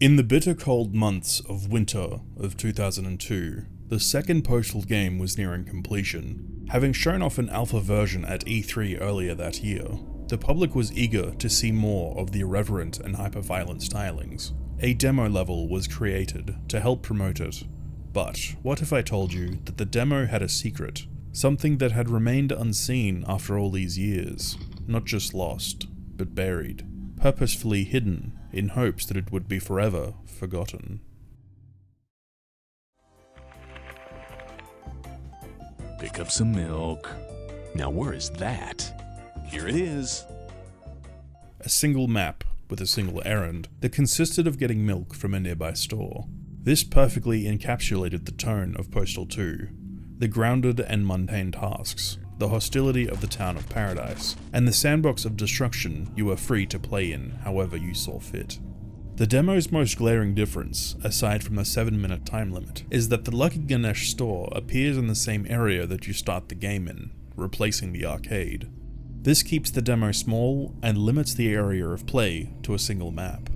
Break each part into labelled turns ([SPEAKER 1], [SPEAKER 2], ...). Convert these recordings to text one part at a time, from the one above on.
[SPEAKER 1] In the bitter cold months of winter of 2002, the second Postal game was nearing completion. Having shown off an alpha version at E3 earlier that year, the public was eager to see more of the irreverent and hyper-violent stylings. A demo level was created to help promote it. But what if I told you that the demo had a secret? Something that had remained unseen after all these years. Not just lost, but buried. Purposefully hidden in hopes that it would be forever forgotten.
[SPEAKER 2] Pick up some milk. Now where is that? Here it is.
[SPEAKER 1] A single map with a single errand that consisted of getting milk from a nearby store. This perfectly encapsulated the tone of Postal 2, the grounded and mundane tasks, the hostility of the town of paradise, and the sandbox of destruction you were free to play in however you saw fit. The demo's most glaring difference, aside from the 7-minute time limit, is that the Lucky Ganesh store appears in the same area that you start the game in, replacing the arcade. This keeps the demo small and limits the area of play to a single map.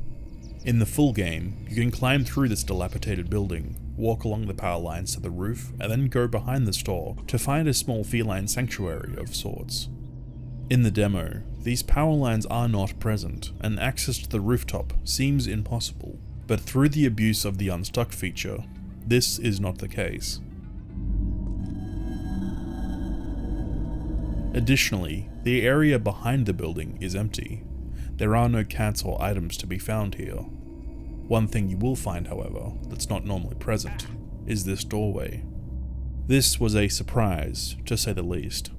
[SPEAKER 1] In the full game, you can climb through this dilapidated building, walk along the power lines to the roof, and then go behind the store to find a small feline sanctuary of sorts. In the demo, these power lines are not present, and access to the rooftop seems impossible, but through the abuse of the Unstuck feature, this is not the case. Additionally, the area behind the building is empty. There are no cats or items to be found here. One thing you will find, however, that's not normally present, is this doorway. This was a surprise, to say the least.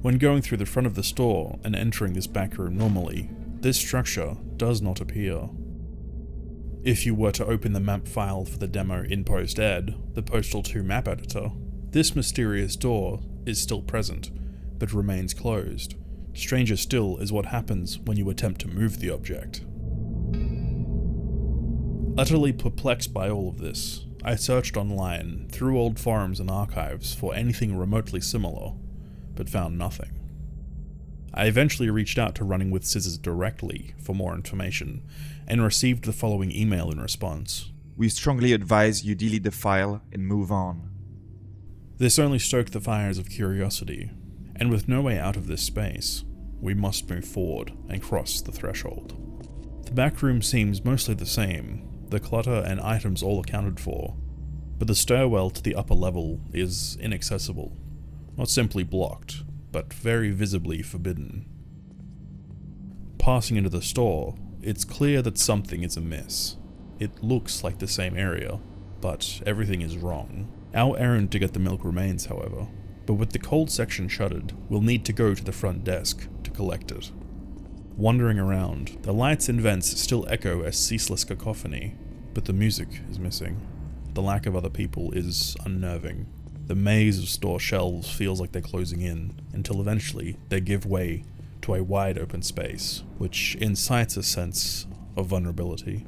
[SPEAKER 1] When going through the front of the store and entering this back room normally, this structure does not appear. If you were to open the map file for the demo in post-ed, the Postal 2 map editor, this mysterious door is still present, but remains closed. Stranger still is what happens when you attempt to move the object. Utterly perplexed by all of this, I searched online, through old forums and archives for anything remotely similar, but found nothing. I eventually reached out to Running with Scissors directly for more information, and received the following email in response.
[SPEAKER 3] We strongly advise you delete the file and move on.
[SPEAKER 1] This only stoked the fires of curiosity, and with no way out of this space, we must move forward and cross the threshold. The back room seems mostly the same, the clutter and items all accounted for, but the stairwell to the upper level is inaccessible. Not simply blocked, but very visibly forbidden. Passing into the store, it's clear that something is amiss. It looks like the same area, but everything is wrong. Our errand to get the milk remains, however, but with the cold section shuttered, we'll need to go to the front desk to collect it. Wandering around, the lights and vents still echo a ceaseless cacophony, but the music is missing. The lack of other people is unnerving. The maze of store shelves feels like they're closing in, until eventually they give way to a wide open space, which incites a sense of vulnerability.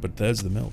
[SPEAKER 1] But there's the milk.